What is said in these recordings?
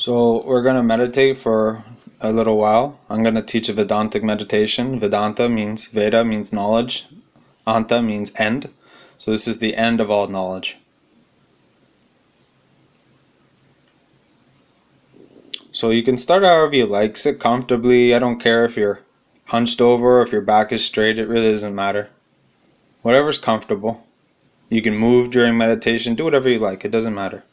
So we're going to meditate for a little while. I'm going to teach a Vedantic meditation. Vedanta means, Veda means knowledge. Anta means end. So this is the end of all knowledge. So you can start however you like. Sit comfortably. I don't care if you're hunched over or if your back is straight. It really doesn't matter. Whatever's comfortable. You can move during meditation. Do whatever you like. It doesn't matter.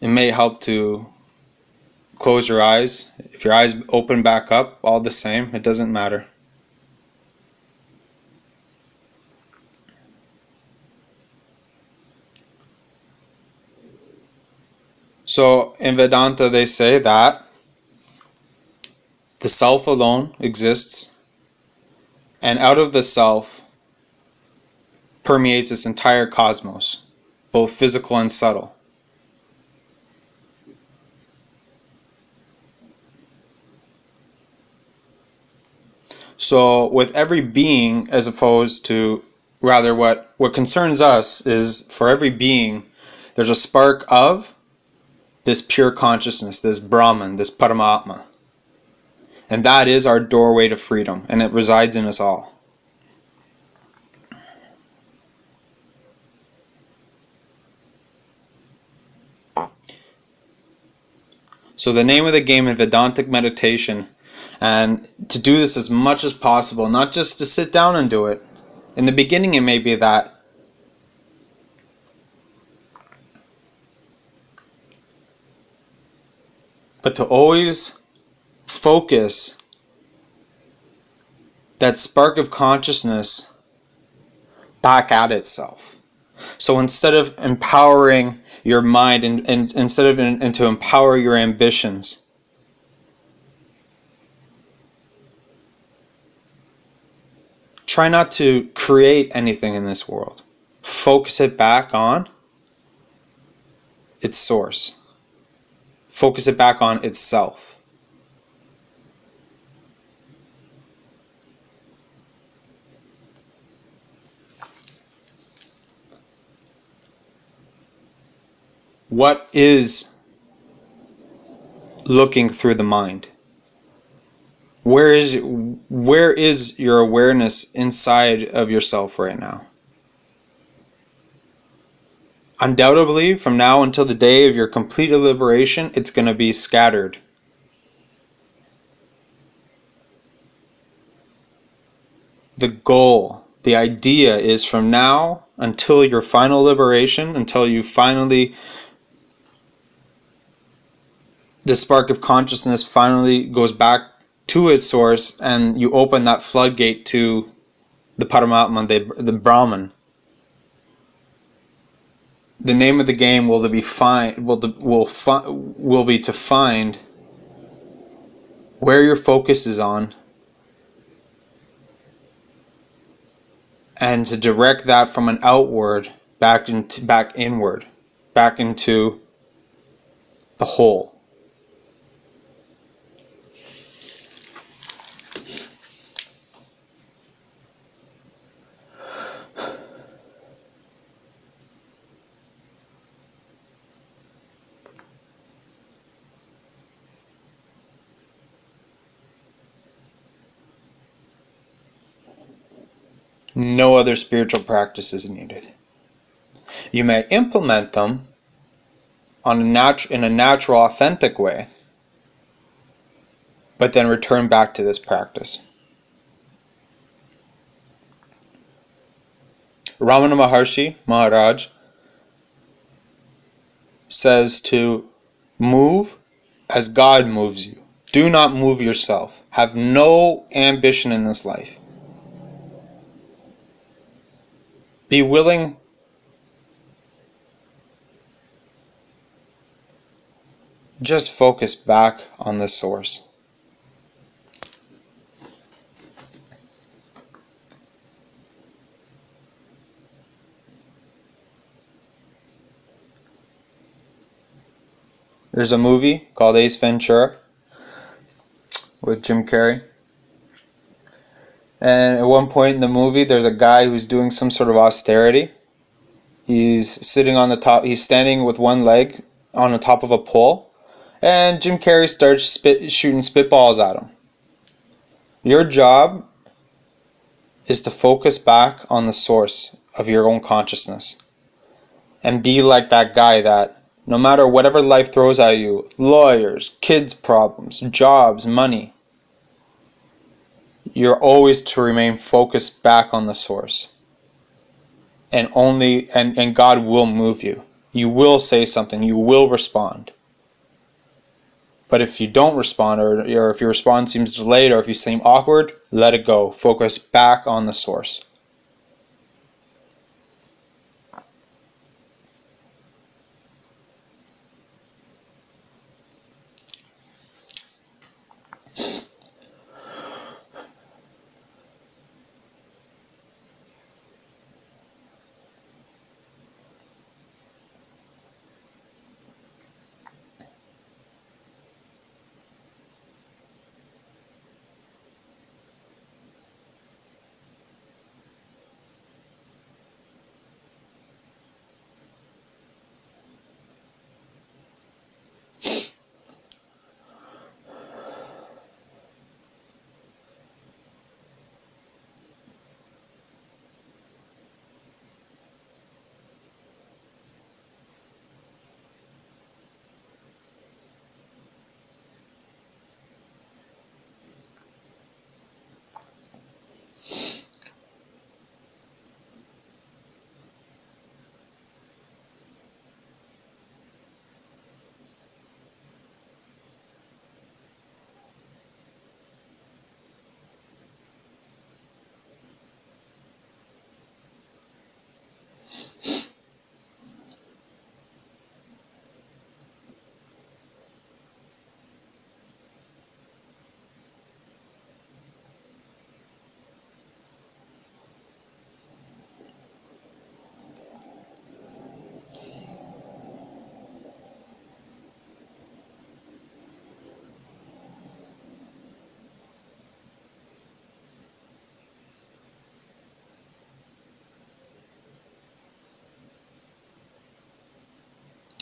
It may help to close your eyes. If your eyes open back up, all the same, it doesn't matter. So in Vedanta they say that the self alone exists, and out of the self permeates this entire cosmos, both physical and subtle. So with every being, as opposed to, rather what concerns us is for every being, there's a spark of this pure consciousness, this Brahman, this Paramatma. And that is our doorway to freedom, and it resides in us all. So the name of the game in Vedantic meditation, and to do this as much as possible, not just to sit down and do it. In the beginning it may be that. But to always focus that spark of consciousness back at itself. So instead of empowering your mind and instead of and to empower your ambitions, try not to create anything in this world. Focus it back on its source. Focus it back on itself. What is looking through the mind? Where is your awareness inside of yourself right now? Undoubtedly, from now until the day of your complete liberation, it's going to be scattered. The goal, the idea is from now until your final liberation, until you finally, the spark of consciousness finally goes back to its source and you open that floodgate to the Paramatma, the Brahman. The name of the game will be to find where your focus is on and to direct that from an outward back inward, back into the whole. No other spiritual practice is needed. You may implement them in a natural, authentic way, but then return back to this practice. Ramana Maharshi, Maharaj, says to move as God moves you. Do not move yourself. Have no ambition in this life. Be willing just focus back on the source. There's a movie called Ace Ventura with Jim Carrey. And at one point in the movie, there's a guy who's doing some sort of austerity. He's sitting on the top. He's standing with one leg on the top of a pole, and Jim Carrey starts shooting spitballs at him. Your job is to focus back on the source of your own consciousness and be like that guy that no matter whatever life throws at you, lawyers, kids' problems, jobs, money, you're always to remain focused back on the source. And God will move you. You will say something, you will respond. But if you don't respond, or if your response seems delayed, or if you seem awkward, let it go. Focus back on the source.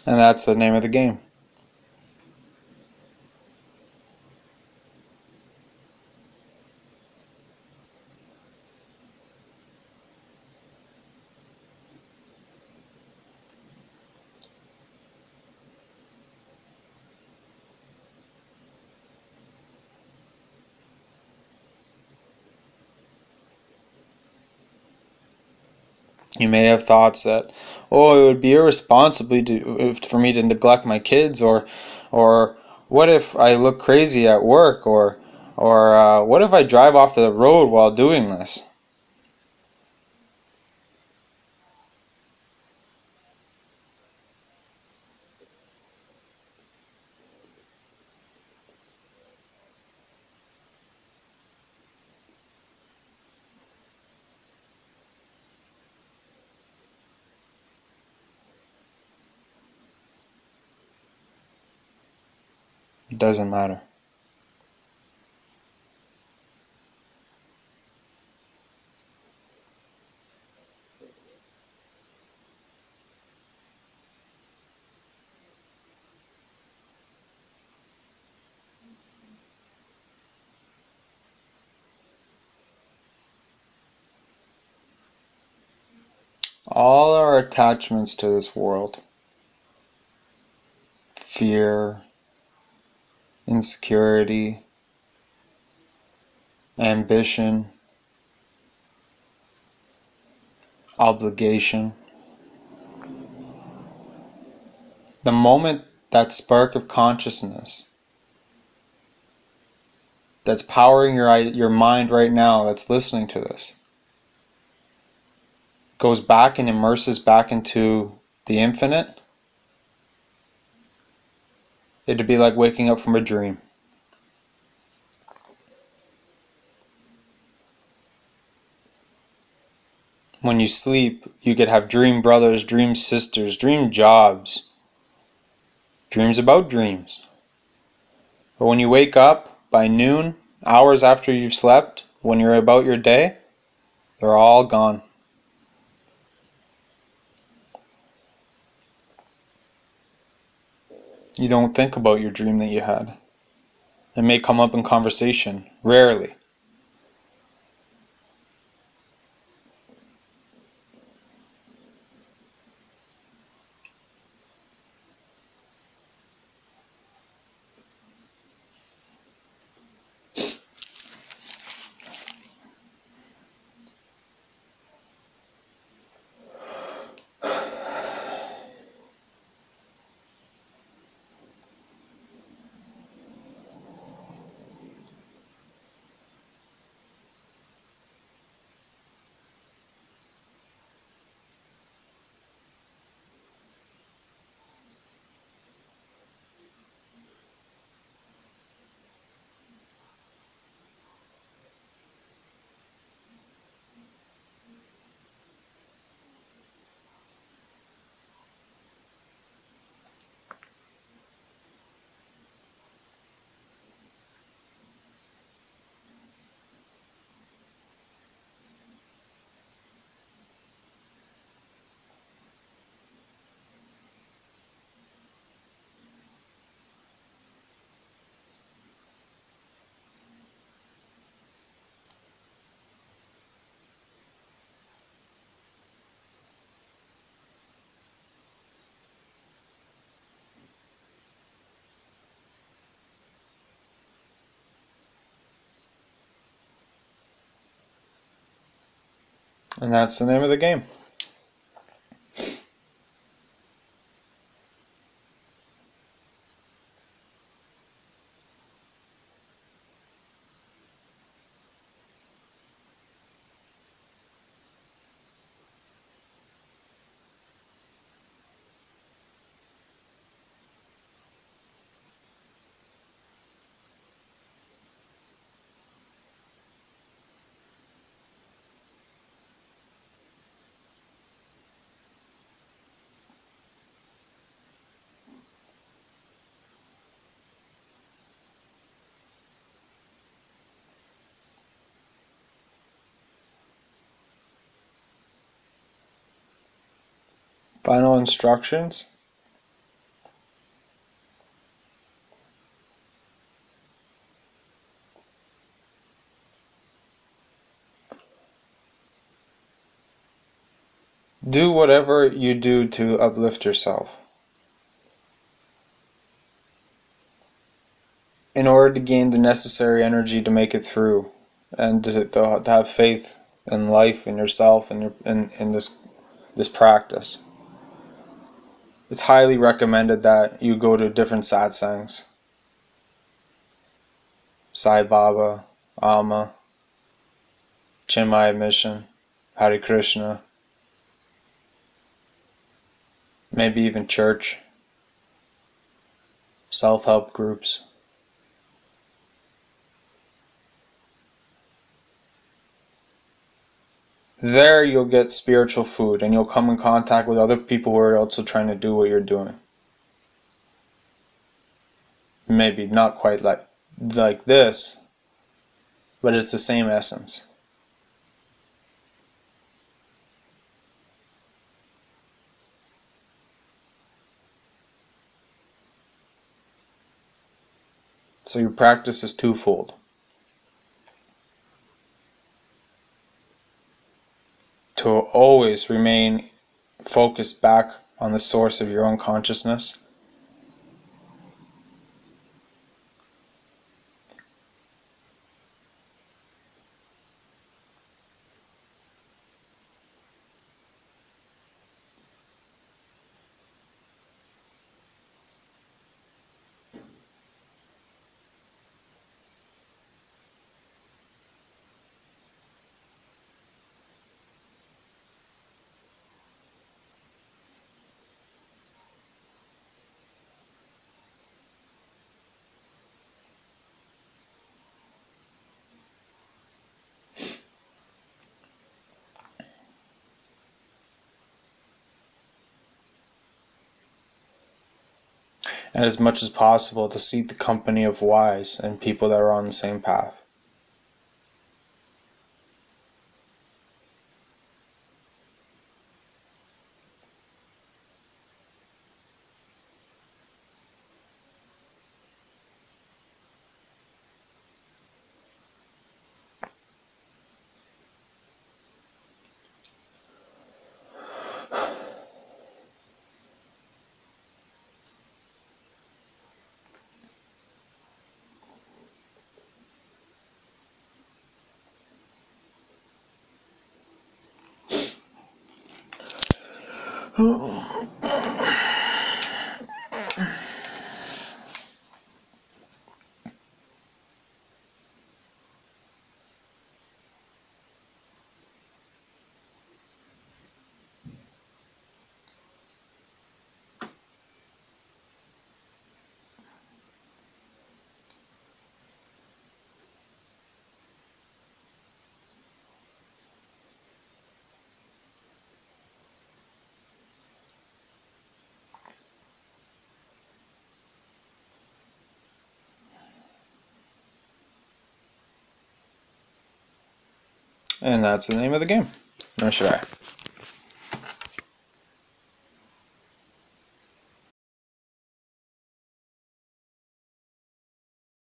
And that's the name of the game. You may have thoughts that, oh, it would be irresponsible for me to neglect my kids, or what if I look crazy at work, or what if I drive off the road while doing this? It doesn't matter. All our attachments to this world, fear, insecurity, ambition, obligation, the moment that spark of consciousness that's powering your mind right now, that's listening to this, goes back and immerses back into the infinite, it'd be like waking up from a dream. When you sleep, you could have dream brothers, dream sisters, dream jobs, dreams about dreams. But when you wake up by noon, hours after you've slept, when you're about your day, they're all gone. You don't think about your dream that you had. It may come up in conversation, rarely. And that's the name of the game. Final instructions. Do whatever you do to uplift yourself. In order to gain the necessary energy to make it through, and to have faith in life and yourself and in this practice. It's highly recommended that you go to different satsangs. Sai Baba, Alma, Chinmaya Mission, Hare Krishna, maybe even church, self-help groups. There you'll get spiritual food and you'll come in contact with other people who are also trying to do what you're doing. Maybe not quite like this, but it's the same essence. So your practice is twofold. To always remain focused back on the source of your own consciousness. And as much as possible to seek the company of wise and people that are on the same path. And that's the name of the game. Or should I?